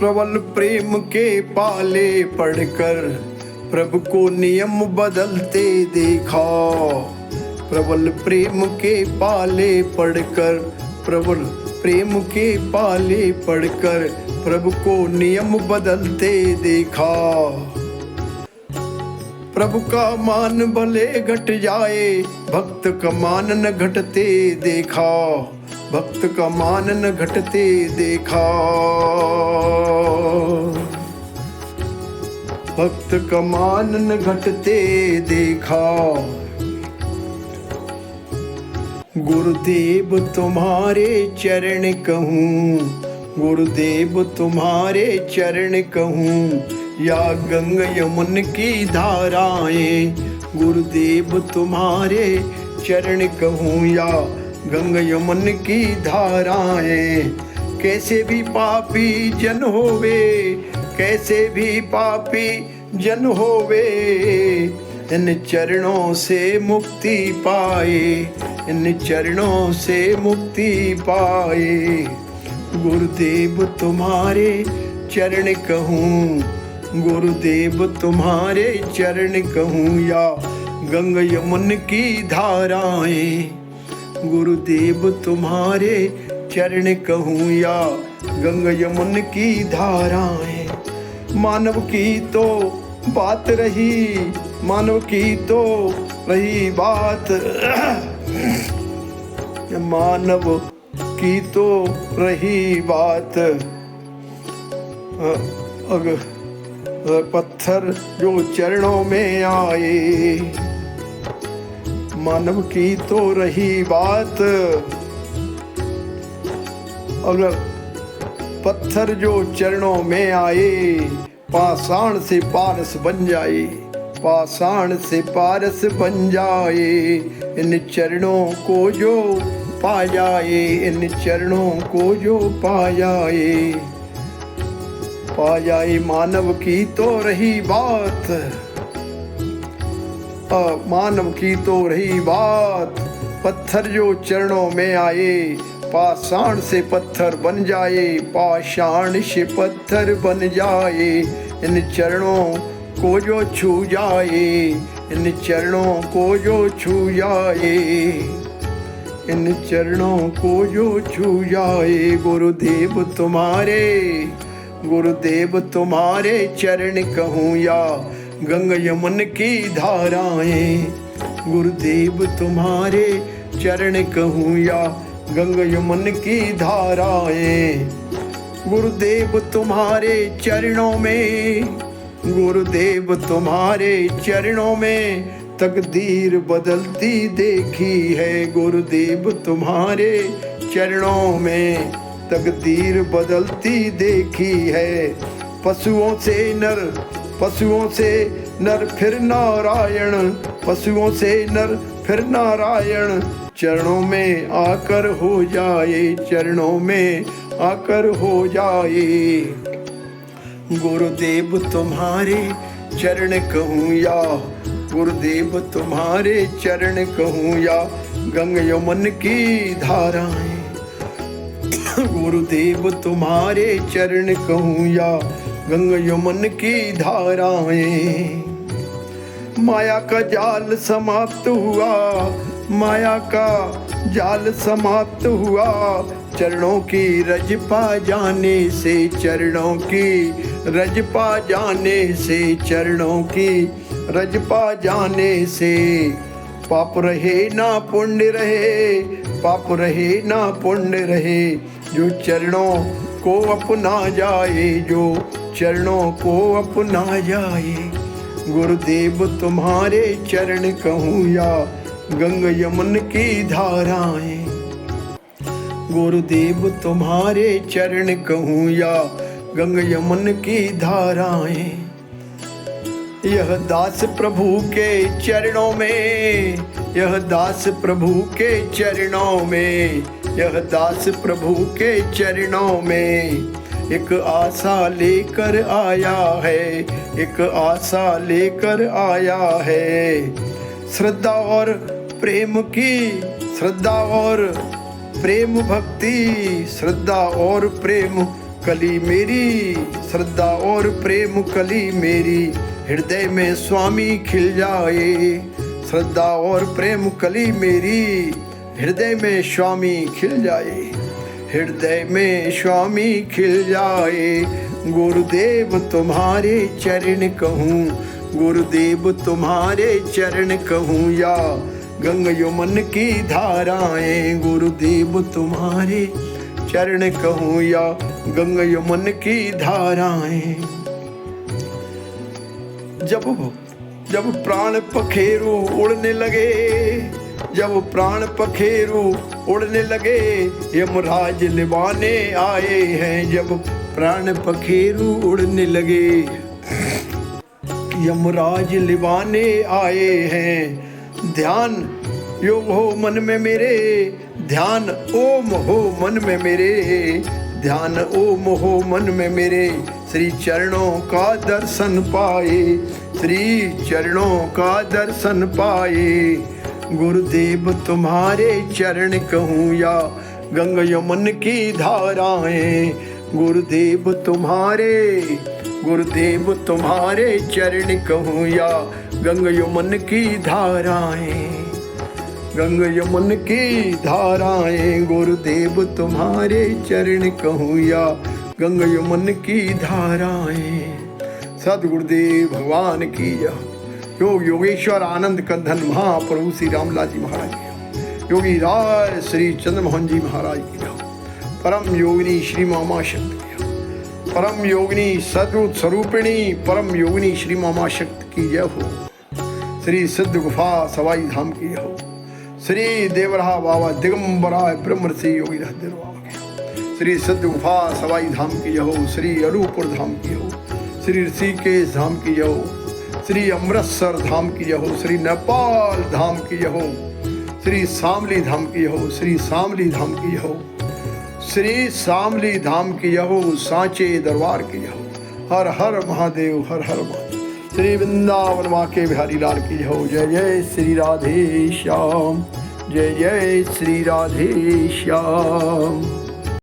प्रबल प्रेम के पाले पढ़कर प्रभु को नियम बदलते देखा। प्रबल प्रेम के पाले पढ़कर, प्रबल प्रेम के पाले पढ़कर प्रभु को नियम बदलते देखा। प्रभु का मान भले घट जाए, भक्त का मान न घटते देखा। भक्त का मान न घटते देखा। भक्त का मान न घटते देखा। गुरुदेव तुम्हारे चरण कहूँ, गुरुदेव तुम्हारे चरण कहूँ, या गंगा यमुन की धाराएं। गुरुदेव तुम्हारे चरण कहूँ, या गंगा यमुन की धाराएं। कैसे भी पापी जन होवे, कैसे भी पापी जन होवे, इन चरणों से मुक्ति पाए, इन चरणों से मुक्ति पाए। गुरुदेव तुम्हारे चरण कहूँ, गुरुदेव तुम्हारे चरण कहूँ, या गंगा यमुन की धाराएं। गुरुदेव तुम्हारे चरण कहूँ, या गंगा यमुन की धाराएं। मानव की तो बात रही, मानव की तो रही बात, मानव की तो रही बात। अगर पत्थर जो चरणों में आए, मानव की तो रही बात। अगर पत्थर जो चरणों में आए, पाषाण से पारस बन जाए, पाषाण से पारस बन जाए। इन चरणों को जो पा जाए, इन चरणों को जो पा जाए, पा जाए। मानव की तो रही बात, मानव की तो रही बात। पत्थर जो चरणों में आए, पाषाण से पत्थर बन जाए, पाषाण से पत्थर बन जाए। इन चरणों को जो छू जाए, इन चरणों को जो छू जाए, इन चरणों को जो छू जाए। गुरुदेव तुम्हारे, गुरुदेव तुम्हारे चरण कहूँ, या गंगा यमुन की धाराएं। गुरुदेव तुम्हारे चरण कहूँ, या गंगा यमुन की धाराएं। गुरुदेव तुम्हारे चरणों में, गुरुदेव तुम्हारे चरणों में तकदीर बदलती देखी है। गुरुदेव तुम्हारे चरणों में तकदीर बदलती देखी है। पशुओं से नर, पशुओं से नर फिर नारायण, पशुओं से नर फिर नारायण। चरणों में आकर हो जाए, चरणों में आकर हो जाए। गुरुदेव तुम्हारे चरण कहूँ, या गुरुदेव तुम्हारे चरण कहूँ, या गंगा यमुन की धाराएं। गुरुदेव तुम्हारे चरण कहूँ, या गंगा यमुन की धाराएं। माया का जाल समाप्त हुआ, माया का जाल समाप्त हुआ। चरणों की रज पा जाने से, चरणों की रज पा जाने से, चरणों की रज पा जाने से। पाप रहे ना पुण्य रहे, पाप रहे ना पुण्य रहे। जो चरणों को अपना जाए, जो चरणों को अपना जाए। गुरुदेव तुम्हारे चरण कहूँ, या गंगा यमुन की धाराएं। गुरुदेव तुम्हारे चरण कहूँ, या गंगा यमुन की धाराएं। यह दास प्रभु के चरणों में, यह दास प्रभु के चरणों में, यह दास प्रभु के चरणों में एक आशा लेकर आया है, एक आशा लेकर आया है। श्रद्धा और प्रेम की, श्रद्धा और प्रेम भक्ति, श्रद्धा और प्रेम कली मेरी, श्रद्धा और प्रेम कली मेरी, हृदय में स्वामी खिल जाए। श्रद्धा और प्रेम कली मेरी, हृदय में स्वामी खिल जाए। हृदय में स्वामी खिल जाए। गुरुदेव तुम्हारे चरण कहूँ, गुरुदेव तुम्हारे चरण कहूँ, या गंगा यमुन की धाराएं। गुरुदेव तुम्हारे चरण कहूँ, या गंगा यमुन की धाराएं। जब प्राण पखेरु उड़ने लगे, जब प्राण पखेरु उड़ने लगे, यमराज लिवाने आए हैं। जब प्राण पखेरु उड़ने लगे, यमराज लिवाने आए हैं। ध्यान योग हो मन में मेरे, ध्यान ओम हो मन में मेरे, ध्यान ओम हो मन में मेरे। श्री चरणों का दर्शन पाए, श्री चरणों का दर्शन पाए। गुरुदेव तुम्हारे चरण कहूँ, या गंगा यमुन की धाराएं। गुरुदेव तुम्हारे चरण कहूँ, या गंगा यमुन की धाराएं। गंगा यमुन की धाराएं। गुरुदेव तुम्हारे चरण कहूँ, या गंगा यमुन की धाराएं। सदगुरुदेव भगवान की जय। योग योगेश्वर आनंद कंदन महाप्रभु श्री रामलाल जी महाराज की, योगी राय श्री चंद्रमोहन जी महाराज की जय। परम योगिनी श्री मामा शक्ति की, परम योगिनी सद्गुरु स्वरूपिणी परम योगिनी श्री मामा शक्ति की जय हो। श्री सिद्ध गुफा सवाई धाम की जय हो। श्री देवरा बाबा दिगंबराय ब्रह्म श्री योगी रहदेव बाबा की, श्री सिद्ध गुफा सवाई धाम की जय हो। श्री अरूपुर धाम की हो, श्री ऋषिकेश धाम की जय हो। श्री अमृतसर धाम की जय हो। श्री नेपाल धाम की जय हो। श्री शामली धाम की जय हो। श्री शामली धाम की जय हो। श्री शामली धाम की जय हो। सांचे दरबार की जय हो। हर हर महादेव, हर हर महादेव। श्री वृंदावन माँ के बिहारी लाल की जय हो। जय जय श्री राधे श्याम, जय जय श्री राधे श्याम।